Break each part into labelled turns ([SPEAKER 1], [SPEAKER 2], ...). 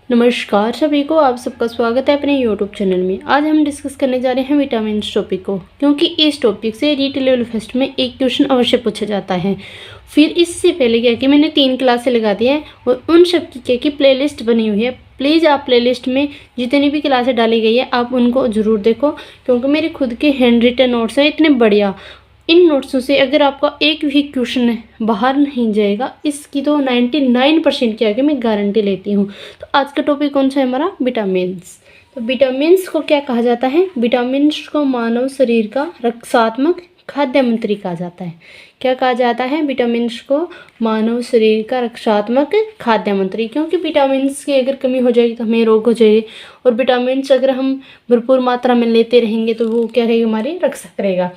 [SPEAKER 1] नमस्कार सभी को, आप सबका स्वागत है अपने YouTube चैनल में। आज हम डिस्कस करने जा रहे हैं विटामिन टॉपिक को, क्योंकि इस टॉपिक से रीट लेवल फर्स्ट में एक क्वेश्चन अवश्य पूछा जाता है। फिर इससे पहले क्या कि मैंने 3 क्लासें लगा दी हैं और उन सब की क्या कि प्लेलिस्ट बनी हुई है। प्लीज़ आप प्लेलिस्ट में जितनी भी क्लासें डाली गई है आप उनको ज़रूर देखो, क्योंकि मेरे खुद के हैंड रिटन नोट्स हैं इतने बढ़िया। इन नोट्सों से अगर आपका एक भी क्वेश्चन बाहर नहीं जाएगा, इसकी तो 99% की आगे मैं गारंटी लेती हूँ। तो आज का टॉपिक कौन सा है हमारा? विटामिन्स। तो विटामिन्स को क्या कहा जाता है? विटामिन्स को मानव शरीर का रक्षात्मक खाद्य मंत्री कहा जाता है। क्या कहा जाता है? विटामिन्स को मानव शरीर का रक्षात्मक खाद्य मंत्री, क्योंकि विटामिन्स की अगर कमी हो जाएगी तो हमें रोग हो जाएगी, और विटामिन्स अगर हम भरपूर मात्रा में लेते रहेंगे तो वो क्या रहेगा? हमारी रक्षा करेगा।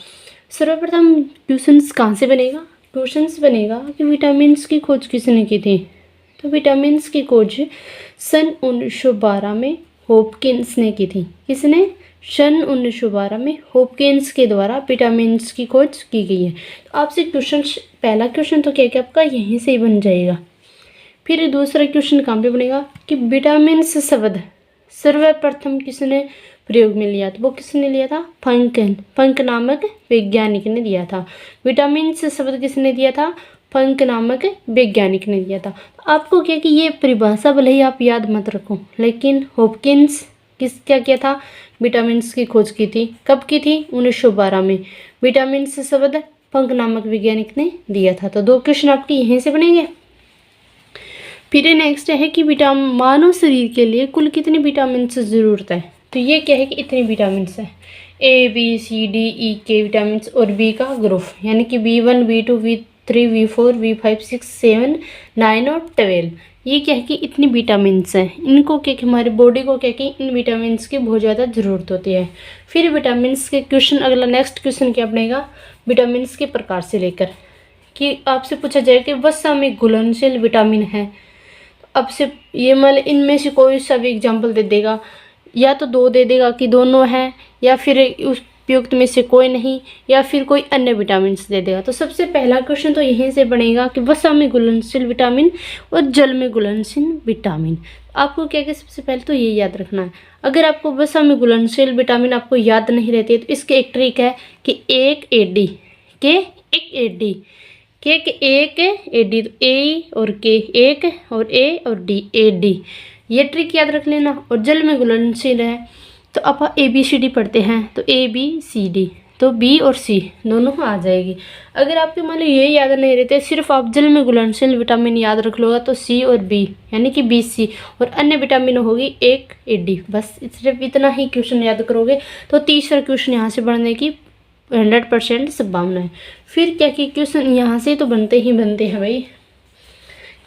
[SPEAKER 1] सर्वप्रथम क्वेश्चंस कहाँ से बनेगा? क्वेश्चंस बनेगा कि विटामिन्स की खोज किसने की थी? तो विटामिन्स की खोज सन 1912 में हॉपकिंस ने की थी। किसने? सन 1912 में हॉपकिंस के द्वारा विटामिन्स की खोज की गई है। तो आपसे क्वेश्चन, पहला क्वेश्चन तो क्या क्या आपका यहीं से ही बन जाएगा। फिर दूसरा क्वेश्चन कहाँ पे बनेगा कि विटामिन्स शब्द सर्वप्रथम किसने प्रयोग में लिया? तो वो किसने लिया था? फंक नामक वैज्ञानिक ने दिया था। विटामिन से शब्द किसने दिया था? फंक नामक वैज्ञानिक ने दिया था। तो आपको क्या कि ये परिभाषा भले ही आप याद मत रखो, लेकिन हॉपकिंस क्या किया था? विटामिन की खोज की थी। कब की थी? 1912 में। विटामिन से शब्द फंक नामक वैज्ञानिक ने दिया था। तो 2 क्वेश्चन आपके यहीं से बनेंगे। फिर नेक्स्ट है कि मानव शरीर के लिए कुल कितनी विटामिन की ज़रूरत है? तो ये क्या है कि इतनी विटामिन है, A, B, C, D, E के विटामिन और बी का ग्रुप, यानी कि B1, B2, B3, B4, B5, 6, 7, 9 और 12। ये क्या है कि इतनी विटामिन हैं। इनको क्या कि हमारी बॉडी को क्या कि इन विटामिन की बहुत ज़्यादा ज़रूरत होती है। फिर विटामिन के क्वेश्चन, अगला नेक्स्ट क्वेश्चन क्या बनेगा? विटामिन के प्रकार से लेकर कि आपसे पूछा जाए कि वसा में घुलनशील विटामिन है। अब से ये मतलब इनमें से कोई सा भी एग्जाम्पल दे देगा, या तो 2 दे देगा कि दोनों हैं, या फिर उस उपयुक्त में से कोई नहीं, या फिर कोई अन्य विटामिन दे देगा। तो सबसे पहला क्वेश्चन तो यहीं से बनेगा कि वसा में घुलनशील विटामिन और जल में घुलनशील विटामिन। आपको क्या क्या सबसे पहले तो ये याद रखना है। अगर आपको वसा में घुलनशील विटामिन आपको याद नहीं रहती है तो इसके एक ट्रिक है कि एक एडी के एक एडी, तो ए और के एक और ए और डी, एडी, ये ट्रिक याद रख लेना। और जल में घुलनशील है तो आप ABCD पढ़ते हैं, तो ABCD, तो B और C दोनों आ जाएगी। अगर आपके मान लो ये याद नहीं रहते, सिर्फ आप जल में घुलनशील विटामिन याद रख लोगा तो C और B, यानी कि BC, और अन्य विटामिन होगी एक AD। बस सिर्फ इतना ही क्वेश्चन याद करोगे तो तीसरा क्वेश्चन यहाँ से बनने की 100% संभावना है। फिर क्या कि क्वेश्चन यहाँ से तो बनते ही बनते हैं भाई,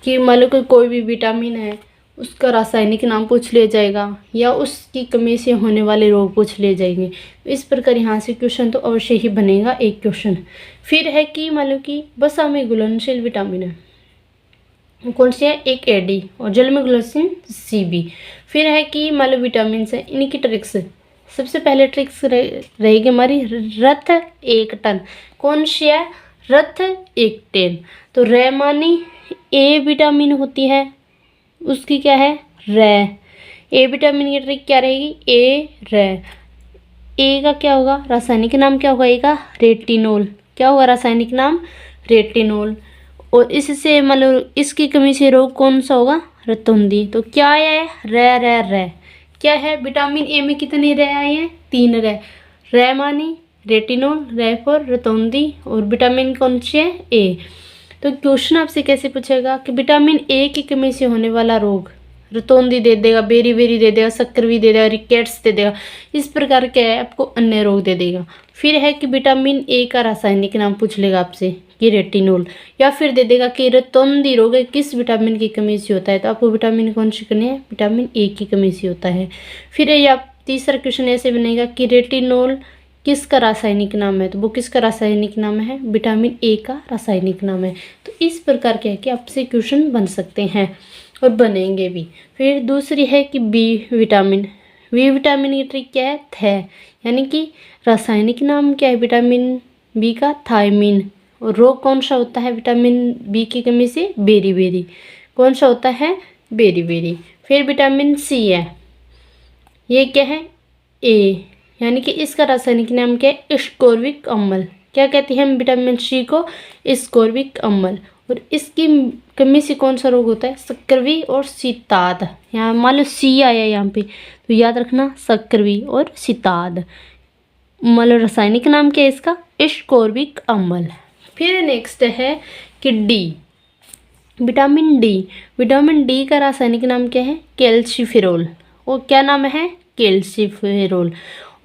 [SPEAKER 1] कि मान लो कोई भी विटामिन है उसका रासायनिक नाम पूछ लिया जाएगा, या उसकी कमी से होने वाले रोग पूछ लिए जाएंगे। इस प्रकार यहाँ से क्वेश्चन तो अवश्य ही बनेगा एक क्वेश्चन। फिर है कि मान लो कि वसा में घुलनशील विटामिन है, कौन सी है? एक AD, और जल में घुलनशील CB। फिर है कि मान लो विटामिन है, इनकी ट्रिक्स, सबसे पहले ट्रिक्स रहेगी हमारी रथ 1 टन। कौन सी है? रथ 1 टन। तो रे मानी A विटामिन होती है, उसकी क्या है? रे। ए विटामिन की ट्रिक क्या रहेगी? ए रे। ए का क्या होगा? रासायनिक नाम क्या होगा? ए का रेटिनोल। क्या होगा रासायनिक नाम? रेटिनोल। और इससे मतलब इसकी कमी से रोग कौन सा होगा? रतौंधी। तो क्या है? रे रे रे। क्या है? विटामिन ए में कितनी रे आई है? 3 रे। रे मानी रेटिनोल, रे फॉर रतौंधी, और विटामिन कौन सी है? ए। तो क्वेश्चन आपसे कैसे पूछेगा कि विटामिन ए की कमी से होने वाला रोग, रतौंधी दे देगा, बेरी बेरी दे देगा, शक्कर भी दे देगा, रिकेट्स दे देगा, इस प्रकार क्या है आपको अन्य रोग दे देगा। फिर है कि विटामिन ए का रासायनिक नाम पूछ लेगा आपसे कि रेटिनोल, या फिर दे देगा कि रतौंधी रोग किस विटामिन की कमी से होता है। तो आपको विटामिन कौन सी करनी है? विटामिन ए की कमी से होता है। फिर या तीसरा क्वेश्चन ऐसे बनेगा कि रेटिनोल किसका रासायनिक नाम है? तो वो किसका रासायनिक नाम है? विटामिन ए का रासायनिक नाम है। तो इस प्रकार के है कि आपसे क्वेश्चन बन सकते हैं और बनेंगे भी। फिर दूसरी है कि बी विटामिन की ट्रिक क्या है? थे, यानी कि रासायनिक नाम क्या है विटामिन बी का? थायमीन। और रोग कौन सा होता है विटामिन बी की कमी से? Beriberi. कौन सा होता है? Beriberi. फिर विटामिन सी है, ये क्या है, ए, यानी कि इसका रासायनिक नाम क्या है, स्कोर्बिक अम्ल। क्या कहते हैं हम विटामिन सी को, स्कोर्बिक अम्ल। और इसकी कमी से कौन सा रोग होता है, सक्करवी और सिताद। यहाँ मान लो सी आया यहाँ पे, तो याद रखना सक्करवी और सिताद। मतलब रासायनिक नाम क्या है इसका, स्कोर्बिक अम्ल। फिर नेक्स्ट है कि D, vitamin D. Vitamin D का रासायनिक नाम क्या है, कैल्सीफेरोल। और क्या नाम है, कैल्सीफेरोल।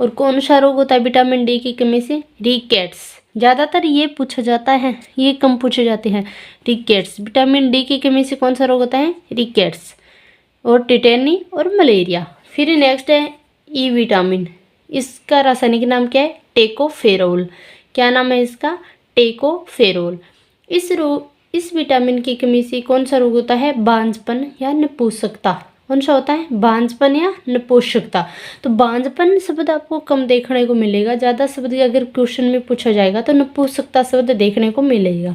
[SPEAKER 1] और कौन सा रोग होता है विटामिन डी की कमी से, रिकेट्स। ज़्यादातर ये पूछा जाता है, ये कम पूछे जाते हैं, रिकेट्स। विटामिन डी की कमी से कौन सा रोग होता है, रिकेट्स और टिटेनी और मलेरिया। फिर नेक्स्ट है ई विटामिन, इसका रासायनिक नाम क्या है, टेकोफेरोल। क्या नाम है इसका, टेकोफेरोल। इस विटामिन की कमी से कौन सा रोग होता है, बांझपन या नपुंसकता। कौन सा होता है, बांझपन या नपुंसकता। तो बांझपन शब्द आपको कम देखने को मिलेगा, ज़्यादा शब्द अगर क्वेश्चन में पूछा जाएगा तो नपुंसकता शब्द देखने को मिलेगा।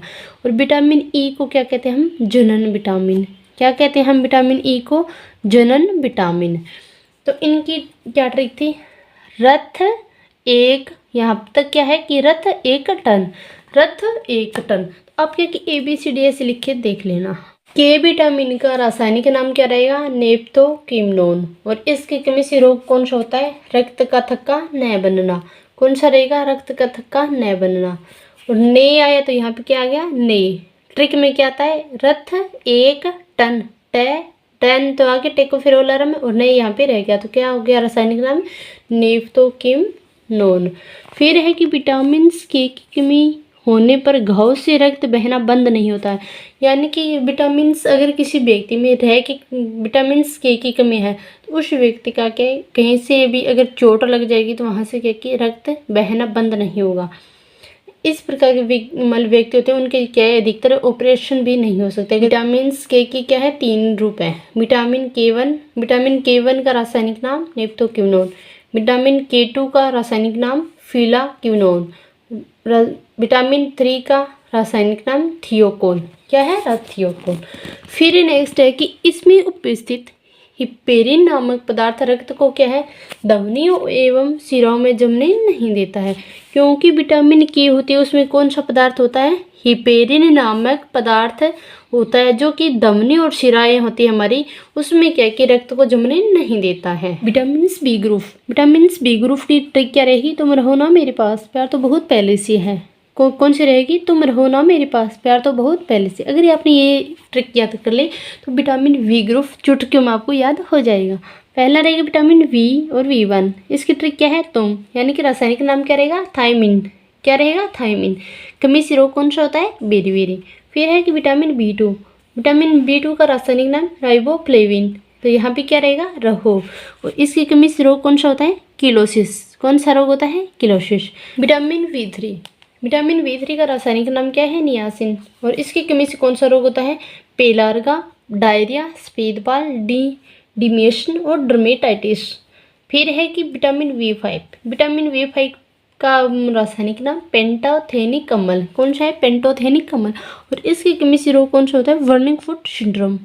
[SPEAKER 1] और विटामिन ई को क्या कहते हैं हम, जनन विटामिन। क्या कहते हैं हम विटामिन ई को, जनन विटामिन। तो इनकी क्या ट्रिक थी, रथ एक, यहाँ तक क्या है कि रथ एक टन, रथ एक टन। आप क्या कि ABCD ऐसे लिख के देख लेना। के विटामिन का रासायनिक नाम क्या रहेगा, नेप्थोकिमोन। और इसकी कमी से रोग कौन सा होता है, रक्त का थक्का न बनना। कौन सा रहेगा, रक्त का थक्का न बनना। और ने आया तो यहाँ पे क्या आ गया, ने। ट्रिक में क्या आता है, रथ एक टन, टन तो आगे टेकोफेरोल में, और ने यहाँ पे रह गया, तो क्या हो गया रासायनिक नाम, नेप्थोकिमोन। फिर है कि विटामिन के की कमी होने पर घाव से रक्त बहना बंद नहीं होता है। यानी कि विटामिन अगर किसी व्यक्ति में रह कि विटामिन के की कमी है, तो उस व्यक्ति का क्या, कहीं से भी अगर चोट लग जाएगी तो वहाँ से क्या कि रक्त बहना बंद नहीं होगा। इस प्रकार के व्यक्ति होते हैं, उनके क्या है, अधिकतर ऑपरेशन भी नहीं हो सकते। विटामिन के की क्या है, 3 रूप है। विटामिन K1 का रासायनिक नाम नेप्थोकिमोन। विटामिन K2 का रासायनिक नाम फिलाक्विनोन। विटामिन 3 का रासायनिक नाम थियोकोल। क्या है, थियोकोल। फिर नेक्स्ट है कि इसमें उपस्थित हिपेरिन नामक पदार्थ रक्त को क्या है, धमनियों एवं सिराओं में जमने नहीं देता है। क्योंकि विटामिन के होती है, उसमें कौन सा पदार्थ होता है, हिपेरिन नामक पदार्थ होता है, जो कि धमनी और शिराएं होती है हमारी, उसमें क्या कि रक्त को जमने नहीं देता है। विटामिन बी ग्रुप की ट्रिक क्या रहेगी, तुम रहो ना मेरे पास, प्यार तो बहुत पहले से है। कौन सी रहेगी, तुम रहो ना मेरे पास, प्यार तो बहुत पहले से। अगर आपने ये ट्रिक याद कर ले तो विटामिन वी ग्रुप चुटकियों में आपको याद हो जाएगा। पहला रहेगा विटामिन वी और V1। इसकी ट्रिक क्या है, तुम, यानी कि रासायनिक नाम क्या रहेगा, थायमिन। क्या रहेगा, थायमिन। कमी से रोग कौन सा होता है, बेरी। फिर है कि विटामिन B2 का रासायनिक नाम राइबोफ्लेविन। तो यहाँ पे क्या रहेगा, रहो। और इसकी कमी से रोग कौन सा होता है, किलोसिस। कौन सा रोग होता है, किलोसिस। विटामिन B3 का रासायनिक नाम क्या है, नियासिन। और इसकी कमी से कौन सा रोग होता है, पेलार्गा, डायरिया, सफेद बाल, डिमेशन और डर्मेटाइटिस। फिर है कि विटामिन B5 का रासायनिक नाम पेंटोथेनिक अम्ल। कौन सा है, पेंटोथेनिक अम्ल। और इसकी कमी से रोग कौन सा होता है, वर्निंग फुट सिंड्रोम।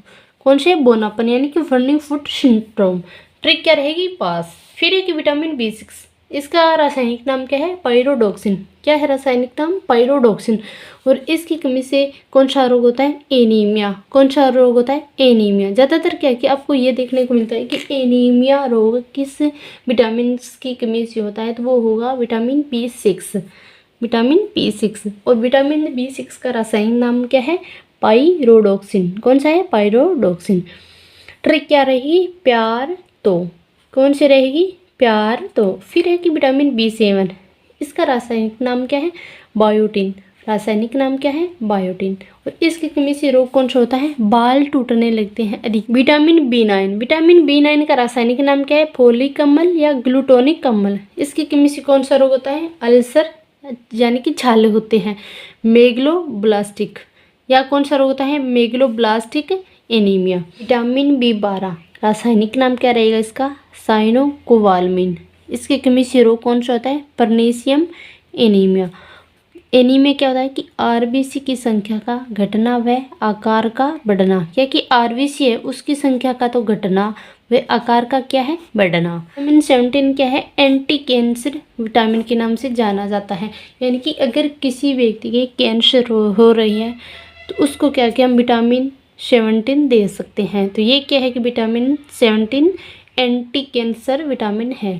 [SPEAKER 1] कौन से, बोनापन, यानी कि वर्निंग फुट सिंड्रोम। ट्रिक क्या रहेगी, पास। फिर है कि विटामिन B6, इसका रासायनिक नाम क्या है, पायरोडोक्सिन। क्या है रासायनिक नाम, पायरोडोक्सिन। और इसकी कमी से कौन सा रोग होता है, एनीमिया। कौन सा रोग होता है, एनीमिया। ज़्यादातर क्या कि आपको ये देखने को मिलता है कि एनीमिया रोग किस विटामिन की कमी से होता है, तो वो होगा विटामिन B6। और विटामिन B6 का रासायनिक नाम क्या है, पायरोडोक्सिन। कौन सा है, पायरोडोक्सिन। ट्रिक क्या रहेगी, प्यार तो। कौन सी रहेगी, प्यार तो। फिर है कि विटामिन B7, इसका रासायनिक नाम क्या है, बायोटिन। रासायनिक नाम क्या है, बायोटिन। और इसकी कमी से रोग कौन सा होता है, बाल टूटने लगते हैं अधिक। विटामिन B9 का रासायनिक नाम क्या है, फोलिक अम्ल या ग्लूटोनिक अम्ल। इसकी कमी से कौन सा रोग होता है, अल्सर, यानी कि छाले होते हैं। मेगलोब्लास्टिक, या कौन सा रोग होता है, मेगलोब्लास्टिक एनीमिया। विटामिन B12, रासायनिक नाम क्या रहेगा इसका, साइनोकोबालामिन। इसकी कमी से रोग कौन सा होता है, परनीशियम एनीमिया। एनी में क्या होता है कि आरबीसी की संख्या का घटना व आकार का बढ़ना, क्या कि आरबीसी है उसकी संख्या का तो घटना व आकार का क्या है, बढ़ना। विटामिन 17 क्या है, एंटी कैंसर विटामिन के नाम से जाना जाता है। यानी कि अगर किसी व्यक्ति के कैंसर हो रही है तो उसको क्या क्या हम विटामिन 17 दे सकते हैं। तो ये क्या है कि विटामिन 17 एंटी कैंसर विटामिन है।